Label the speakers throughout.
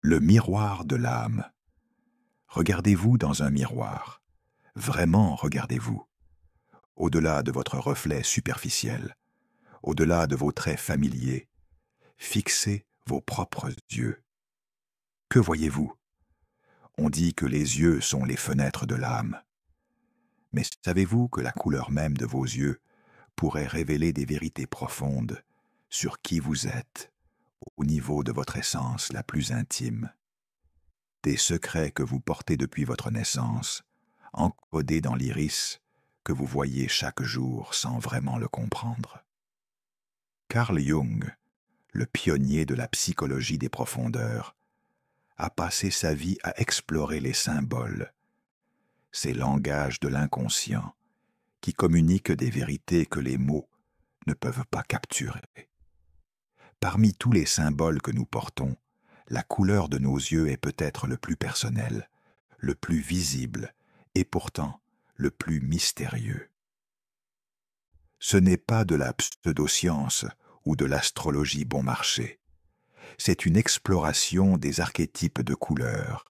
Speaker 1: Le miroir de l'âme. Regardez-vous dans un miroir. Vraiment regardez-vous. Au-delà de votre reflet superficiel, au-delà de vos traits familiers, fixez vos propres yeux. Que voyez-vous? On dit que les yeux sont les fenêtres de l'âme. Mais savez-vous que la couleur même de vos yeux pourrait révéler des vérités profondes sur qui vous êtes, au niveau de votre essence la plus intime? Des secrets que vous portez depuis votre naissance, encodés dans l'iris, que vous voyez chaque jour sans vraiment le comprendre. Carl Jung, le pionnier de la psychologie des profondeurs, a passé sa vie à explorer les symboles, ces langages de l'inconscient qui communiquent des vérités que les mots ne peuvent pas capturer. Parmi tous les symboles que nous portons, la couleur de nos yeux est peut-être le plus personnel, le plus visible et pourtant le plus mystérieux. Ce n'est pas de la pseudoscience ou de l'astrologie bon marché. C'est une exploration des archétypes de couleurs,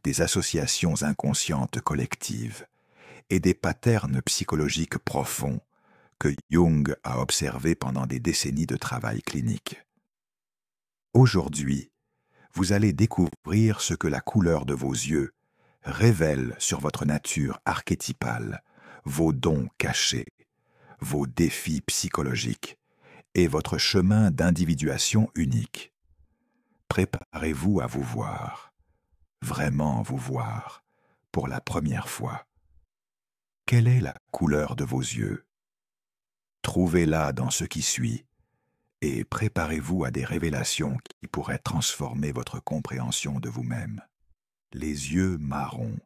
Speaker 1: des associations inconscientes collectives et des patterns psychologiques profonds que Jung a observés pendant des décennies de travail clinique. Aujourd'hui, vous allez découvrir ce que la couleur de vos yeux révèle sur votre nature archétypale, vos dons cachés, vos défis psychologiques et votre chemin d'individuation unique. Préparez-vous à vous voir, vraiment vous voir, pour la première fois. Quelle est la couleur de vos yeux? Trouvez-la dans ce qui suit et préparez-vous à des révélations qui pourraient transformer votre compréhension de vous-même. Les yeux marrons,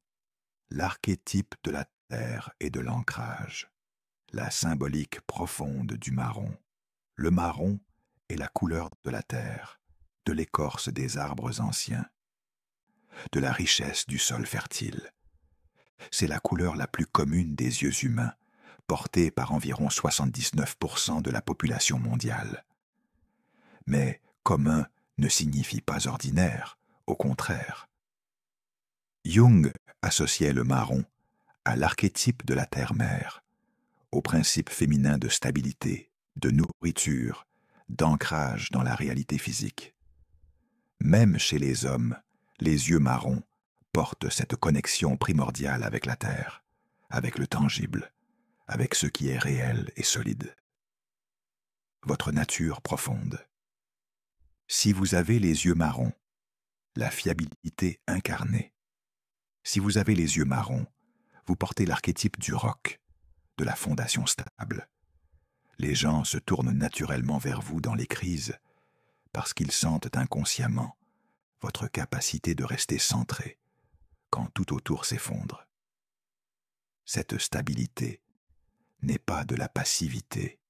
Speaker 1: l'archétype de la terre et de l'ancrage, la symbolique profonde du marron. Le marron est la couleur de la terre, de l'écorce des arbres anciens, de la richesse du sol fertile. C'est la couleur la plus commune des yeux humains, portée par environ 79% de la population mondiale. Mais commun ne signifie pas ordinaire, au contraire. Jung associait le marron à l'archétype de la terre-mère, au principe féminin de stabilité, de nourriture, d'ancrage dans la réalité physique. Même chez les hommes, les yeux marrons portent cette connexion primordiale avec la terre, avec le tangible, avec ce qui est réel et solide. Votre nature profonde. Si vous avez les yeux marrons, la fiabilité incarnée. Si vous avez les yeux marrons, vous portez l'archétype du roc, de la fondation stable. Les gens se tournent naturellement vers vous dans les crises parce qu'ils sentent inconsciemment votre capacité de rester centré quand tout autour s'effondre. Cette stabilité n'est pas de la passivité.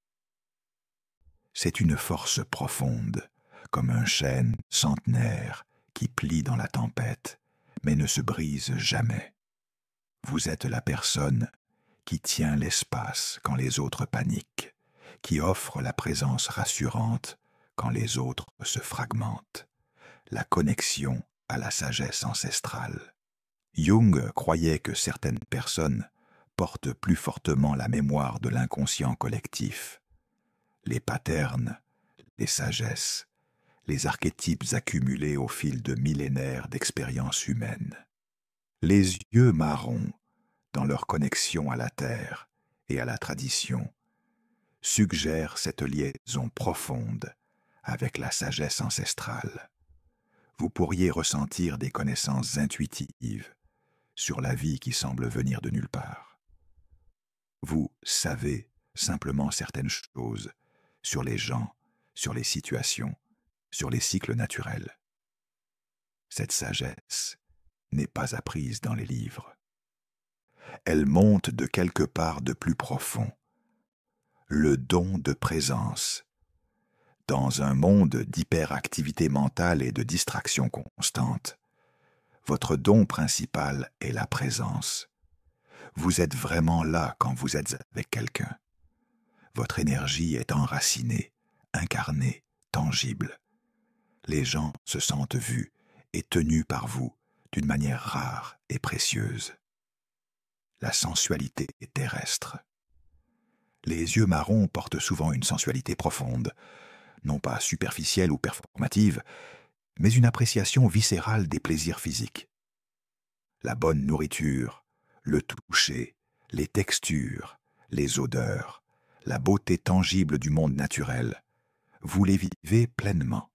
Speaker 1: C'est une force profonde, comme un chêne centenaire qui plie dans la tempête, mais ne se brise jamais. Vous êtes la personne qui tient l'espace quand les autres paniquent, qui offre la présence rassurante quand les autres se fragmentent, la connexion à la sagesse ancestrale. Jung croyait que certaines personnes portent plus fortement la mémoire de l'inconscient collectif, les patterns, les sagesses, les archétypes accumulés au fil de millénaires d'expériences humaines. Les yeux marrons, dans leur connexion à la terre et à la tradition, suggèrent cette liaison profonde avec la sagesse ancestrale. Vous pourriez ressentir des connaissances intuitives sur la vie qui semble venir de nulle part. Vous savez simplement certaines choses sur les gens, sur les situations, sur les cycles naturels. Cette sagesse n'est pas apprise dans les livres. Elle monte de quelque part de plus profond. Le don de présence. Dans un monde d'hyperactivité mentale et de distraction constante, votre don principal est la présence. Vous êtes vraiment là quand vous êtes avec quelqu'un. Votre énergie est enracinée, incarnée, tangible. Les gens se sentent vus est tenu par vous d'une manière rare et précieuse. La sensualité terrestre. Les yeux marrons portent souvent une sensualité profonde, non pas superficielle ou performative, mais une appréciation viscérale des plaisirs physiques. La bonne nourriture, le toucher, les textures, les odeurs, la beauté tangible du monde naturel, vous les vivez pleinement.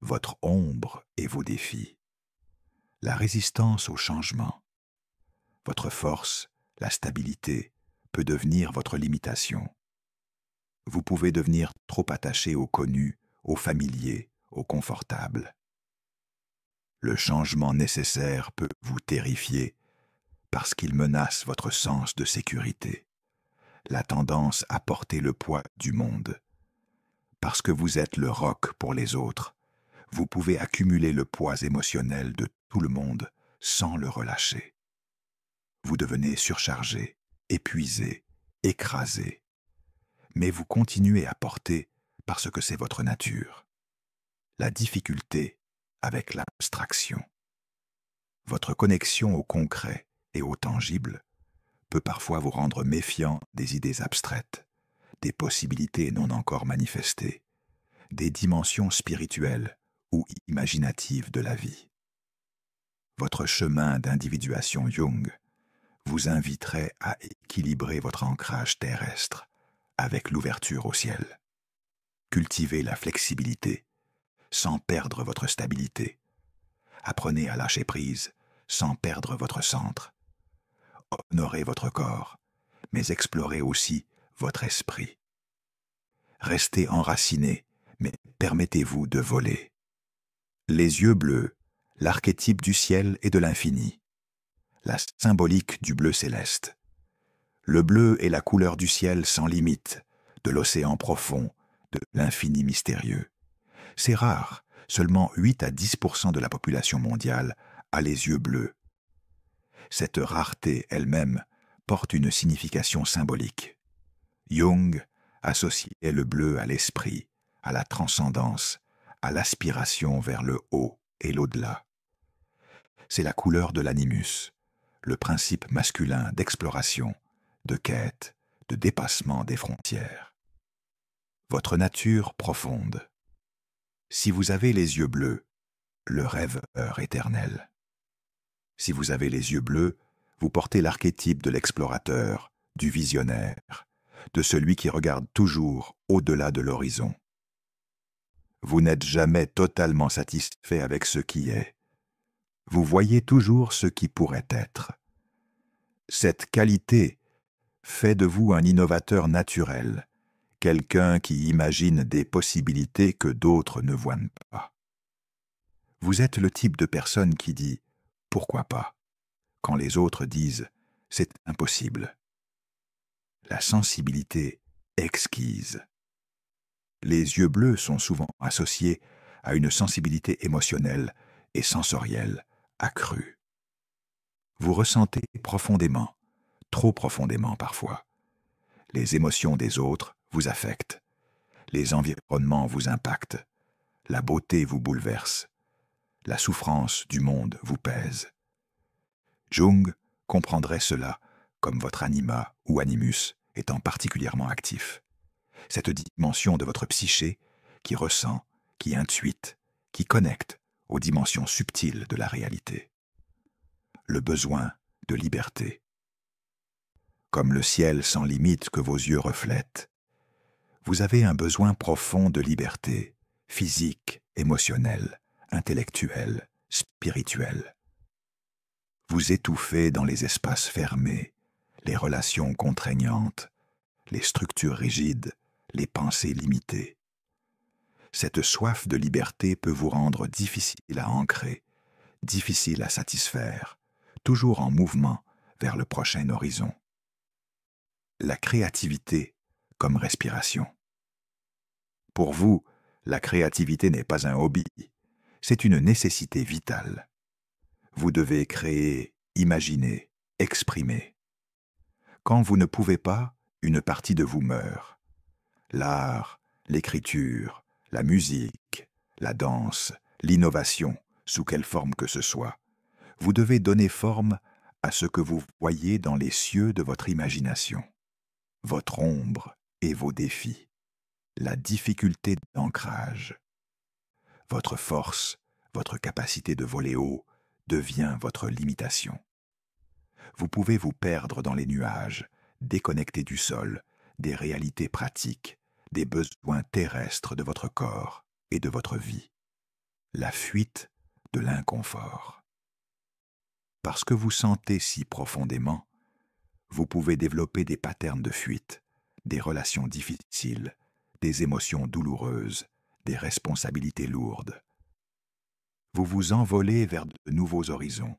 Speaker 1: Votre ombre et vos défis. La résistance au changement. Votre force, la stabilité, peut devenir votre limitation. Vous pouvez devenir trop attaché au connu, au familier, au confortable. Le changement nécessaire peut vous terrifier parce qu'il menace votre sens de sécurité, la tendance à porter le poids du monde. Parce que vous êtes le roc pour les autres, vous pouvez accumuler le poids émotionnel de tout le monde sans le relâcher. Vous devenez surchargé, épuisé, écrasé. Mais vous continuez à porter parce que c'est votre nature. La difficulté avec l'abstraction. Votre connexion au concret et au tangible peut parfois vous rendre méfiant des idées abstraites, des possibilités non encore manifestées, des dimensions spirituelles ou imaginatives de la vie. Votre chemin d'individuation Jung vous inviterait à équilibrer votre ancrage terrestre avec l'ouverture au ciel. Cultivez la flexibilité sans perdre votre stabilité. Apprenez à lâcher prise sans perdre votre centre. Honorez votre corps, mais explorez aussi votre esprit. Restez enraciné, mais permettez-vous de voler. Les yeux bleus, l'archétype du ciel et de l'infini. La symbolique du bleu céleste. Le bleu est la couleur du ciel sans limite, de l'océan profond, de l'infini mystérieux. C'est rare, seulement 8 à 10% de la population mondiale a les yeux bleus. Cette rareté elle-même porte une signification symbolique. Jung associait le bleu à l'esprit, à la transcendance, à l'aspiration vers le haut et l'au-delà. C'est la couleur de l'animus, le principe masculin d'exploration, de quête, de dépassement des frontières. Votre nature profonde. Si vous avez les yeux bleus, le rêveur éternel. Si vous avez les yeux bleus, vous portez l'archétype de l'explorateur, du visionnaire, de celui qui regarde toujours au-delà de l'horizon. Vous n'êtes jamais totalement satisfait avec ce qui est. Vous voyez toujours ce qui pourrait être. Cette qualité fait de vous un innovateur naturel, quelqu'un qui imagine des possibilités que d'autres ne voient pas. Vous êtes le type de personne qui dit « pourquoi pas ?» quand les autres disent « c'est impossible ». La sensibilité exquise. Les yeux bleus sont souvent associés à une sensibilité émotionnelle et sensorielle accrue. Vous ressentez profondément, trop profondément parfois. Les émotions des autres vous affectent. Les environnements vous impactent. La beauté vous bouleverse. La souffrance du monde vous pèse. Jung comprendrait cela comme votre anima ou animus étant particulièrement actif. Cette dimension de votre psyché qui ressent, qui intuite, qui connecte aux dimensions subtiles de la réalité. Le besoin de liberté. Comme le ciel sans limite que vos yeux reflètent, vous avez un besoin profond de liberté, physique, émotionnelle, intellectuelle, spirituelle. Vous étouffez dans les espaces fermés, les relations contraignantes, les structures rigides, les pensées limitées. Cette soif de liberté peut vous rendre difficile à ancrer, difficile à satisfaire, toujours en mouvement vers le prochain horizon. La créativité comme respiration. Pour vous, la créativité n'est pas un hobby, c'est une nécessité vitale. Vous devez créer, imaginer, exprimer. Quand vous ne pouvez pas, une partie de vous meurt. L'art, l'écriture, la musique, la danse, l'innovation sous quelle forme que ce soit. Vous devez donner forme à ce que vous voyez dans les cieux de votre imagination. Votre ombre et vos défis. La difficulté d'ancrage. Votre force, votre capacité de voler haut, devient votre limitation. Vous pouvez vous perdre dans les nuages, déconnecté du sol, des réalités pratiques, des besoins terrestres de votre corps et de votre vie. La fuite de l'inconfort. Parce que vous sentez si profondément, vous pouvez développer des patterns de fuite, des relations difficiles, des émotions douloureuses, des responsabilités lourdes. Vous vous envolez vers de nouveaux horizons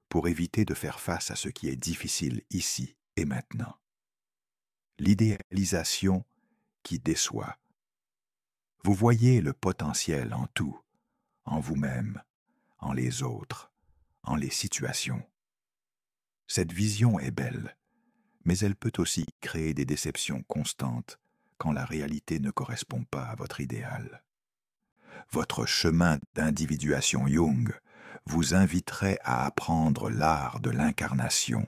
Speaker 1: pour éviter de faire face à ce qui est difficile ici et maintenant. L'idéalisation qui déçoit. Vous voyez le potentiel en tout, en vous-même, en les autres, en les situations. Cette vision est belle, mais elle peut aussi créer des déceptions constantes quand la réalité ne correspond pas à votre idéal. Votre chemin d'individuation Jung vous inviterait à apprendre l'art de l'incarnation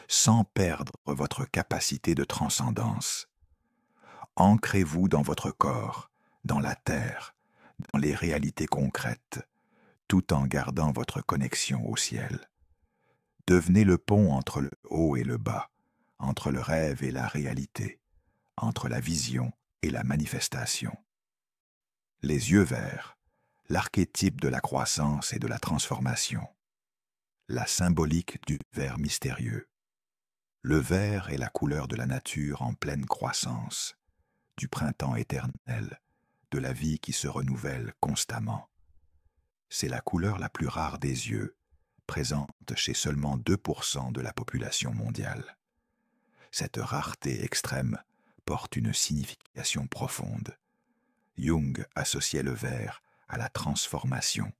Speaker 1: sans perdre votre capacité de transcendance. Ancrez-vous dans votre corps, dans la terre, dans les réalités concrètes, tout en gardant votre connexion au ciel. Devenez le pont entre le haut et le bas, entre le rêve et la réalité, entre la vision et la manifestation. Les yeux verts, l'archétype de la croissance et de la transformation. La symbolique du vert mystérieux. Le vert est la couleur de la nature en pleine croissance, du printemps éternel, de la vie qui se renouvelle constamment. C'est la couleur la plus rare des yeux, présente chez seulement 2% de la population mondiale. Cette rareté extrême porte une signification profonde. Jung associait le vert à la transformation,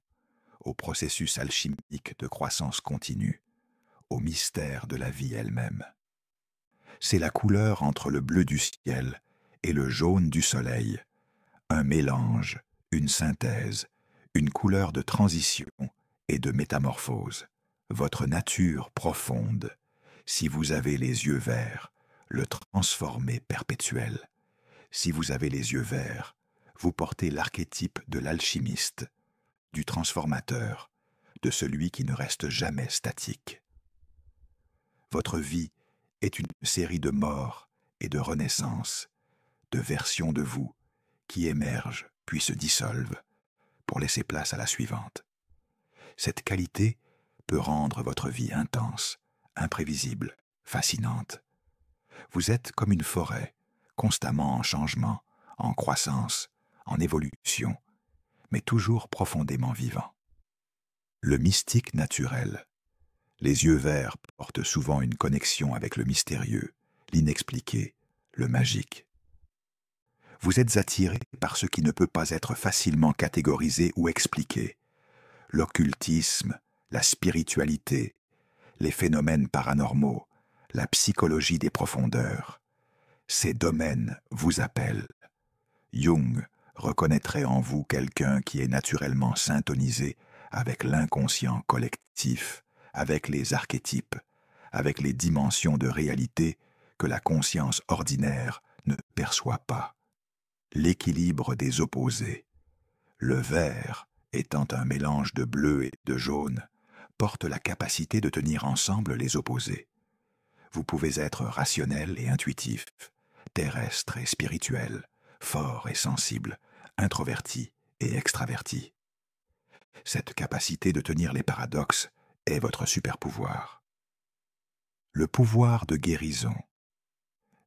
Speaker 1: au processus alchimique de croissance continue, au mystère de la vie elle-même. C'est la couleur entre le bleu du ciel et le jaune du soleil, un mélange, une synthèse, une couleur de transition et de métamorphose. Votre nature profonde, si vous avez les yeux verts, le transformer perpétuel. Si vous avez les yeux verts, vous portez l'archétype de l'alchimiste, du transformateur, de celui qui ne reste jamais statique. Votre vie est une série de morts et de renaissances, de versions de vous qui émergent puis se dissolvent pour laisser place à la suivante. Cette qualité peut rendre votre vie intense, imprévisible, fascinante. Vous êtes comme une forêt, constamment en changement, en croissance, en évolution, mais toujours profondément vivant. Le mystique naturel. Les yeux verts portent souvent une connexion avec le mystérieux, l'inexpliqué, le magique. Vous êtes attiré par ce qui ne peut pas être facilement catégorisé ou expliqué. L'occultisme, la spiritualité, les phénomènes paranormaux, la psychologie des profondeurs. Ces domaines vous appellent. Jung reconnaîtrait en vous quelqu'un qui est naturellement syntonisé avec l'inconscient collectif, avec les archétypes, avec les dimensions de réalité que la conscience ordinaire ne perçoit pas. L'équilibre des opposés. Le vert, étant un mélange de bleu et de jaune, porte la capacité de tenir ensemble les opposés. Vous pouvez être rationnel et intuitif, terrestre et spirituel, fort et sensible, introverti et extraverti. Cette capacité de tenir les paradoxes est votre super-pouvoir. Le pouvoir de guérison.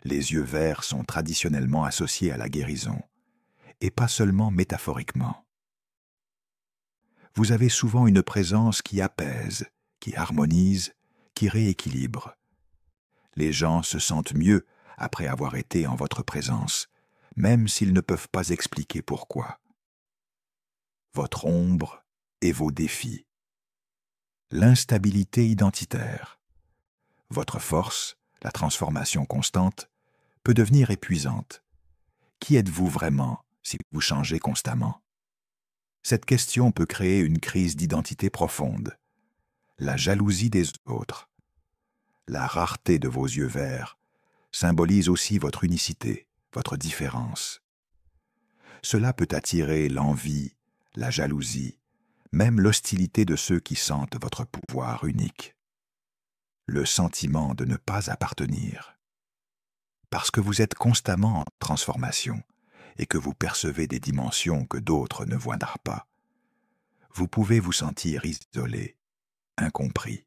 Speaker 1: Les yeux verts sont traditionnellement associés à la guérison, et pas seulement métaphoriquement. Vous avez souvent une présence qui apaise, qui harmonise, qui rééquilibre. Les gens se sentent mieux après avoir été en votre présence, même s'ils ne peuvent pas expliquer pourquoi. Votre ombre et vos défis. L'instabilité identitaire. Votre force, la transformation constante, peut devenir épuisante. Qui êtes-vous vraiment si vous changez constamment? Cette question peut créer une crise d'identité profonde. La jalousie des autres, la rareté de vos yeux verts symbolise aussi votre unicité, votre différence. Cela peut attirer l'envie, la jalousie, même l'hostilité de ceux qui sentent votre pouvoir unique. Le sentiment de ne pas appartenir. Parce que vous êtes constamment en transformation et que vous percevez des dimensions que d'autres ne voient pas, vous pouvez vous sentir isolé, incompris,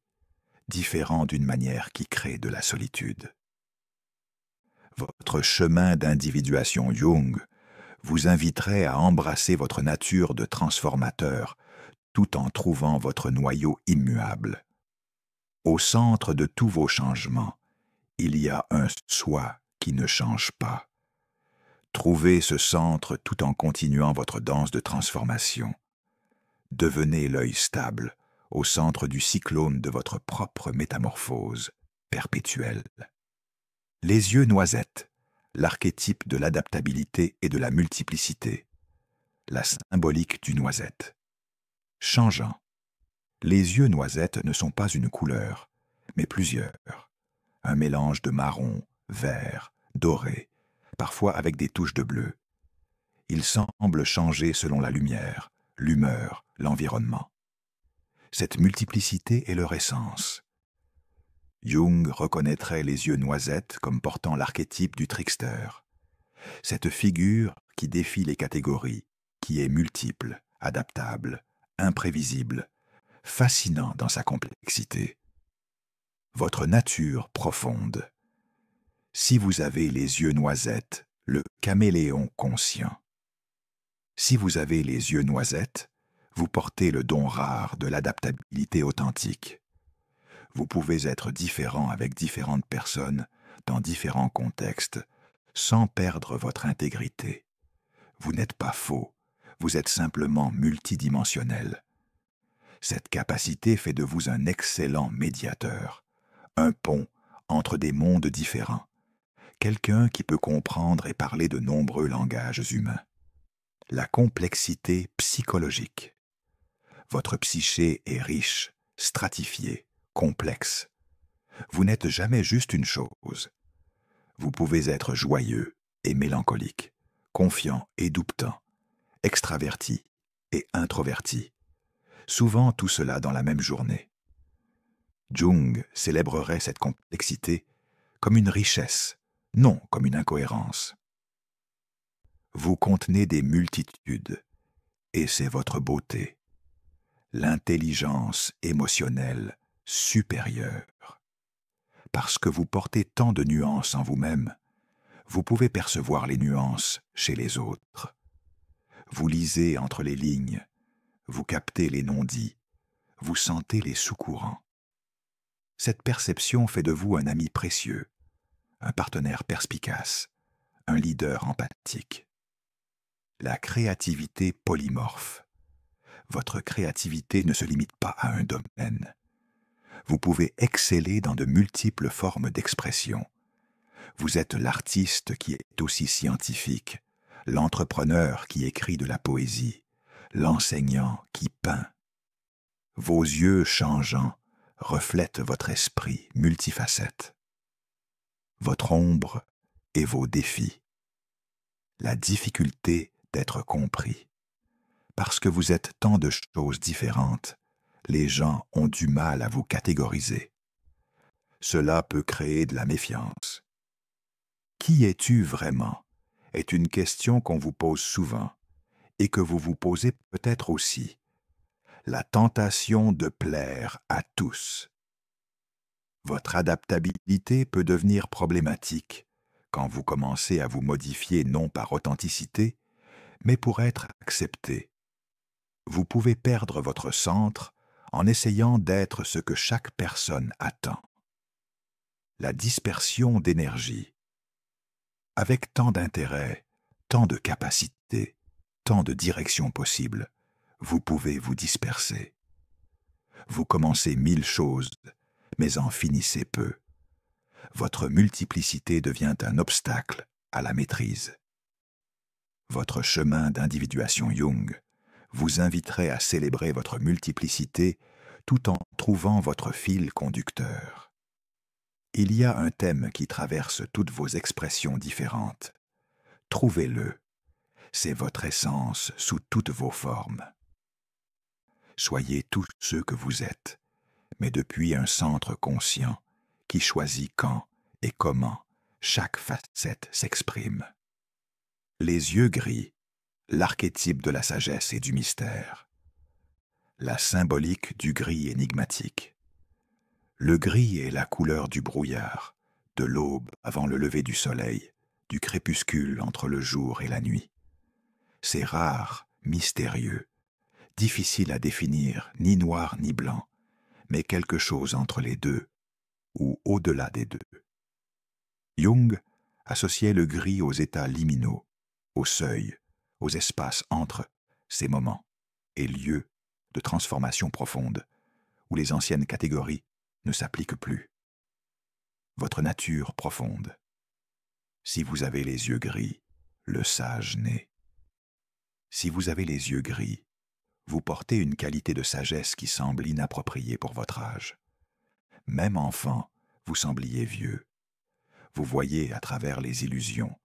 Speaker 1: différent d'une manière qui crée de la solitude. Votre chemin d'individuation Jung vous inviterait à embrasser votre nature de transformateur tout en trouvant votre noyau immuable. Au centre de tous vos changements, il y a un soi qui ne change pas. Trouvez ce centre tout en continuant votre danse de transformation. Devenez l'œil stable au centre du cyclone de votre propre métamorphose perpétuelle. Les yeux noisettes, l'archétype de l'adaptabilité et de la multiplicité, la symbolique du noisette. Changeant. Les yeux noisettes ne sont pas une couleur, mais plusieurs. Un mélange de marron, vert, doré, parfois avec des touches de bleu. Ils semblent changer selon la lumière, l'humeur, l'environnement. Cette multiplicité est leur essence. Jung reconnaîtrait les yeux noisettes comme portant l'archétype du trickster. Cette figure qui défie les catégories, qui est multiple, adaptable, imprévisible, fascinant dans sa complexité. Votre nature profonde. Si vous avez les yeux noisettes, le caméléon conscient. Si vous avez les yeux noisettes, vous portez le don rare de l'adaptabilité authentique. Vous pouvez être différent avec différentes personnes, dans différents contextes, sans perdre votre intégrité. Vous n'êtes pas faux, vous êtes simplement multidimensionnel. Cette capacité fait de vous un excellent médiateur, un pont entre des mondes différents, quelqu'un qui peut comprendre et parler de nombreux langages humains. La complexité psychologique. Votre psyché est riche, stratifiée, complexe. Vous n'êtes jamais juste une chose. Vous pouvez être joyeux et mélancolique, confiant et doutant, extraverti et introverti. Souvent tout cela dans la même journée. Jung célébrerait cette complexité comme une richesse, non comme une incohérence. Vous contenez des multitudes, et c'est votre beauté, l'intelligence émotionnelle supérieure. Parce que vous portez tant de nuances en vous-même, vous pouvez percevoir les nuances chez les autres. Vous lisez entre les lignes, vous captez les non-dits, vous sentez les sous-courants. Cette perception fait de vous un ami précieux, un partenaire perspicace, un leader empathique. La créativité polymorphe. Votre créativité ne se limite pas à un domaine. Vous pouvez exceller dans de multiples formes d'expression. Vous êtes l'artiste qui est aussi scientifique, l'entrepreneur qui écrit de la poésie, l'enseignant qui peint. Vos yeux changeants reflètent votre esprit multifacette. Votre ombre et vos défis. La difficulté d'être compris. Parce que vous êtes tant de choses différentes, les gens ont du mal à vous catégoriser. Cela peut créer de la méfiance. Qui es-tu vraiment est une question qu'on vous pose souvent et que vous vous posez peut-être aussi. La tentation de plaire à tous. Votre adaptabilité peut devenir problématique quand vous commencez à vous modifier non par authenticité, mais pour être accepté. Vous pouvez perdre votre centre en essayant d'être ce que chaque personne attend. La dispersion d'énergie. Avec tant d'intérêt, tant de capacités, tant de directions possibles, vous pouvez vous disperser. Vous commencez 1000 choses, mais en finissez peu. Votre multiplicité devient un obstacle à la maîtrise. Votre chemin d'individuation Jung vous inviterait à célébrer votre multiplicité tout en trouvant votre fil conducteur. Il y a un thème qui traverse toutes vos expressions différentes. Trouvez-le. C'est votre essence sous toutes vos formes. Soyez tous ceux que vous êtes, mais depuis un centre conscient qui choisit quand et comment chaque facette s'exprime. Les yeux gris, l'archétype de la sagesse et du mystère. La symbolique du gris énigmatique. Le gris est la couleur du brouillard, de l'aube avant le lever du soleil, du crépuscule entre le jour et la nuit. C'est rare, mystérieux, difficile à définir, ni noir ni blanc, mais quelque chose entre les deux, ou au-delà des deux. Jung associait le gris aux états liminaux, aux seuils, aux espaces entre ces moments et lieux de transformation profonde, où les anciennes catégories ne s'appliquent plus. Votre nature profonde. Si vous avez les yeux gris, le sage naît. Si vous avez les yeux gris, vous portez une qualité de sagesse qui semble inappropriée pour votre âge. Même enfant, vous sembliez vieux. Vous voyez à travers les illusions.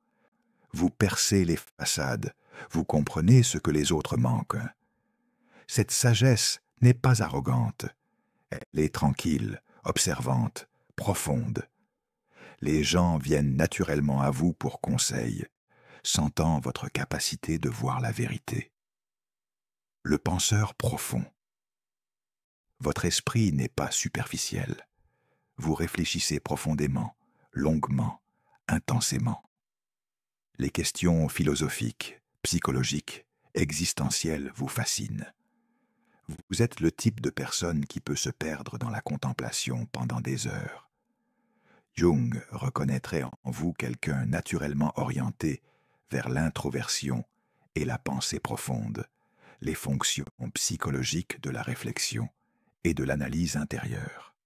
Speaker 1: Vous percez les façades. Vous comprenez ce que les autres manquent. Cette sagesse n'est pas arrogante. Elle est tranquille, observante, profonde. Les gens viennent naturellement à vous pour conseil, sentant votre capacité de voir la vérité. Le penseur profond. Votre esprit n'est pas superficiel. Vous réfléchissez profondément, longuement, intensément. Les questions philosophiques, psychologiques, existentielles vous fascinent. Vous êtes le type de personne qui peut se perdre dans la contemplation pendant des heures. Jung reconnaîtrait en vous quelqu'un naturellement orienté vers l'introversion et la pensée profonde, les fonctions psychologiques de la réflexion et de l'analyse intérieure.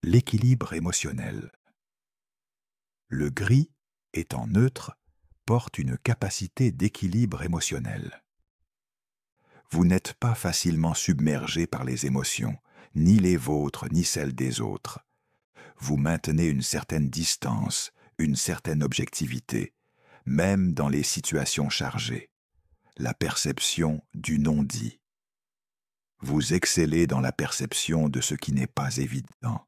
Speaker 1: L'équilibre émotionnel. Le gris, étant neutre, porte une capacité d'équilibre émotionnel. Vous n'êtes pas facilement submergé par les émotions, ni les vôtres, ni celles des autres. Vous maintenez une certaine distance, une certaine objectivité, même dans les situations chargées. La perception du non-dit. Vous excellez dans la perception de ce qui n'est pas évident.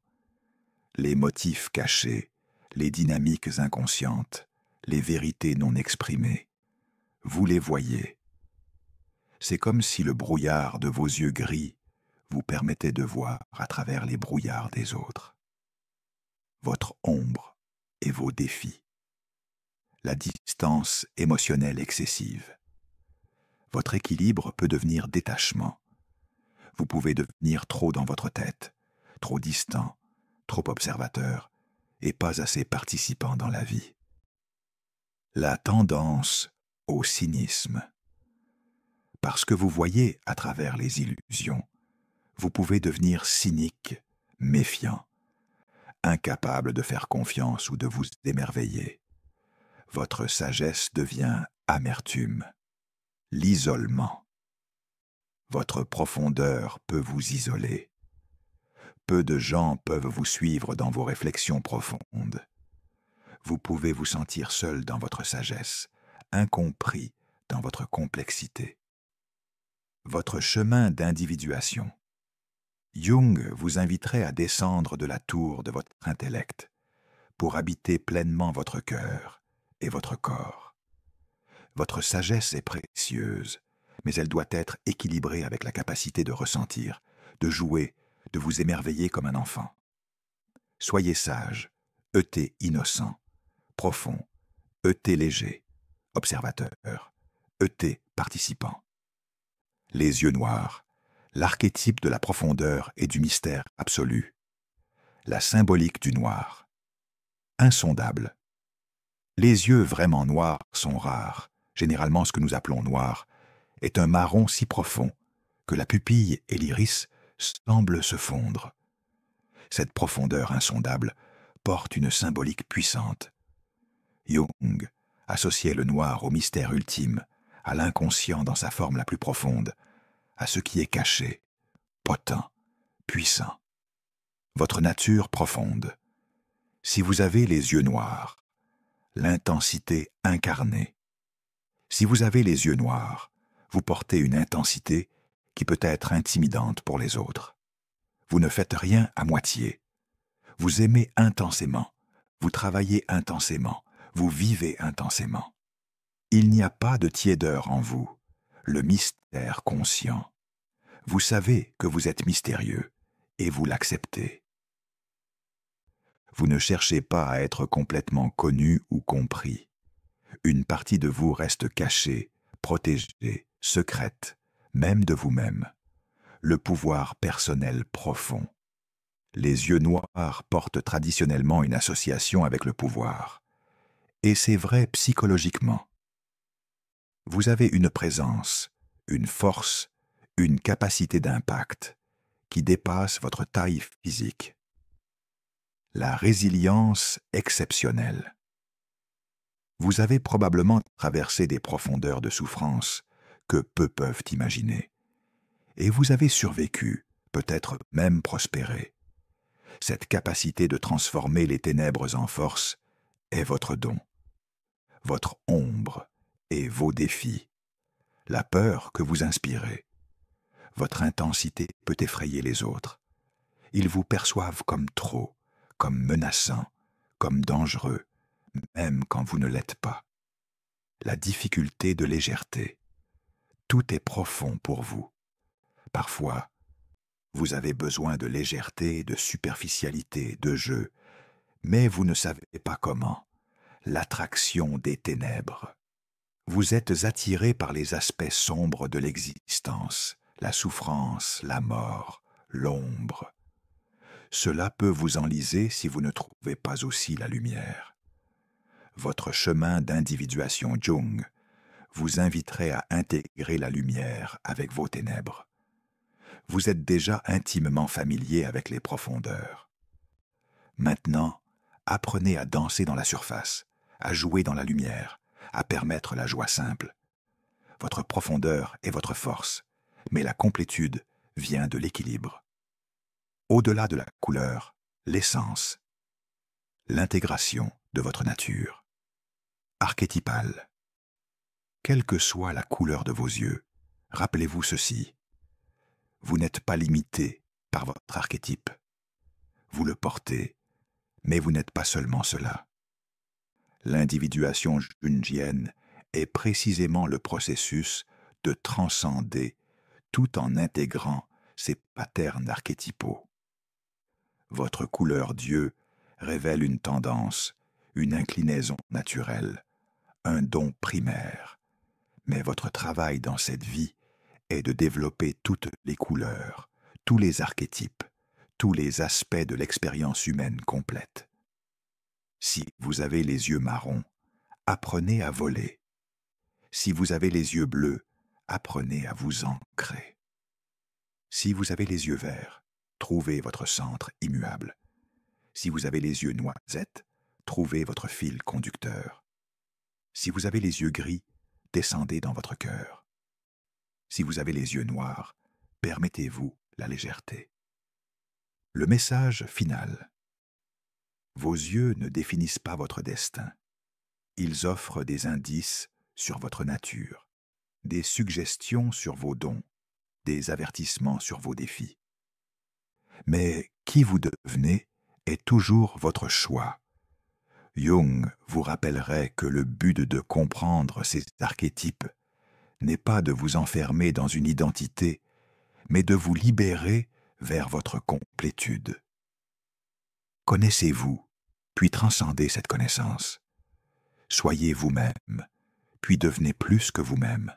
Speaker 1: Les motifs cachés, les dynamiques inconscientes, les vérités non exprimées. Vous les voyez. C'est comme si le brouillard de vos yeux gris vous permettait de voir à travers les brouillards des autres. Votre ombre et vos défis. La distance émotionnelle excessive. Votre équilibre peut devenir détachement. Vous pouvez devenir trop dans votre tête, trop distant, trop observateur et pas assez participant dans la vie. La tendance au cynisme. Parce que vous voyez à travers les illusions, vous pouvez devenir cynique, méfiant, incapable de faire confiance ou de vous émerveiller. Votre sagesse devient amertume, l'isolement. Votre profondeur peut vous isoler. Peu de gens peuvent vous suivre dans vos réflexions profondes. Vous pouvez vous sentir seul dans votre sagesse, incompris dans votre complexité. Votre chemin d'individuation. Jung vous inviterait à descendre de la tour de votre intellect pour habiter pleinement votre cœur et votre corps. Votre sagesse est précieuse, mais elle doit être équilibrée avec la capacité de ressentir, de jouer, de vous émerveiller comme un enfant. Soyez sage, innocent, profond, léger, observateur, participant. Les yeux noirs, l'archétype de la profondeur et du mystère absolu. La symbolique du noir. Insondable. Les yeux vraiment noirs sont rares. Généralement, ce que nous appelons noir est un marron si profond que la pupille et l'iris semblent se fondre. Cette profondeur insondable porte une symbolique puissante. Jung associait le noir au mystère ultime, à l'inconscient dans sa forme la plus profonde, à ce qui est caché, potent, puissant. Votre nature profonde. Si vous avez les yeux noirs, l'intensité incarnée. Si vous avez les yeux noirs, vous portez une intensité qui peut être intimidante pour les autres. Vous ne faites rien à moitié. Vous aimez intensément, vous travaillez intensément, vous vivez intensément. Il n'y a pas de tiédeur en vous, le mystère conscient. Vous savez que vous êtes mystérieux et vous l'acceptez. Vous ne cherchez pas à être complètement connu ou compris. Une partie de vous reste cachée, protégée, secrète, même de vous-même. Le pouvoir personnel profond. Les yeux noirs portent traditionnellement une association avec le pouvoir. Et c'est vrai psychologiquement. Vous avez une présence, une force, une capacité d'impact qui dépasse votre taille physique. La résilience exceptionnelle. Vous avez probablement traversé des profondeurs de souffrance que peu peuvent imaginer. Et vous avez survécu, peut-être même prospéré. Cette capacité de transformer les ténèbres en force est votre don, votre ombre et vos défis, la peur que vous inspirez. Votre intensité peut effrayer les autres. Ils vous perçoivent comme trop, comme menaçant, comme dangereux, même quand vous ne l'êtes pas. La difficulté de légèreté. Tout est profond pour vous. Parfois, vous avez besoin de légèreté, de superficialité, de jeu, mais vous ne savez pas comment. L'attraction des ténèbres. Vous êtes attiré par les aspects sombres de l'existence, la souffrance, la mort, l'ombre. Cela peut vous enliser si vous ne trouvez pas aussi la lumière. Votre chemin d'individuation Jung vous inviterait à intégrer la lumière avec vos ténèbres. Vous êtes déjà intimement familier avec les profondeurs. Maintenant, apprenez à danser dans la surface, à jouer dans la lumière, à permettre la joie simple. Votre profondeur est votre force, mais la complétude vient de l'équilibre. Au-delà de la couleur, l'essence, l'intégration de votre nature. Archétypale. Quelle que soit la couleur de vos yeux, rappelez-vous ceci. Vous n'êtes pas limité par votre archétype. Vous le portez, mais vous n'êtes pas seulement cela. L'individuation jungienne est précisément le processus de transcender tout en intégrant ces patterns archétypaux. Votre couleur Dieu révèle une tendance, une inclinaison naturelle, un don primaire. Mais votre travail dans cette vie est de développer toutes les couleurs, tous les archétypes, tous les aspects de l'expérience humaine complète. Si vous avez les yeux marrons, apprenez à voler. Si vous avez les yeux bleus, apprenez à vous ancrer. Si vous avez les yeux verts, trouvez votre centre immuable. Si vous avez les yeux noisettes, trouvez votre fil conducteur. Si vous avez les yeux gris, descendez dans votre cœur. Si vous avez les yeux noirs, permettez-vous la légèreté. Le message final. Vos yeux ne définissent pas votre destin. Ils offrent des indices sur votre nature, des suggestions sur vos dons, des avertissements sur vos défis. Mais qui vous devenez est toujours votre choix. Jung vous rappellerait que le but de comprendre ces archétypes n'est pas de vous enfermer dans une identité, mais de vous libérer vers votre complétude. Connaissez-vous, puis transcendez cette connaissance. Soyez vous-même, puis devenez plus que vous-même.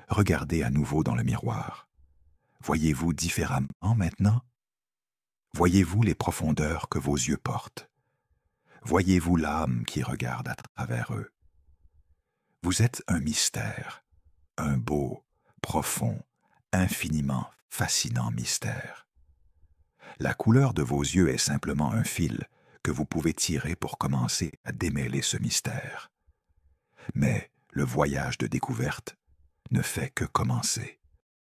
Speaker 1: Regardez à nouveau dans le miroir. Voyez-vous différemment maintenant? Voyez-vous les profondeurs que vos yeux portent? Voyez-vous l'âme qui regarde à travers eux? Vous êtes un mystère, un beau, profond, infiniment fascinant mystère. La couleur de vos yeux est simplement un fil que vous pouvez tirer pour commencer à démêler ce mystère. Mais le voyage de découverte ne fait que commencer.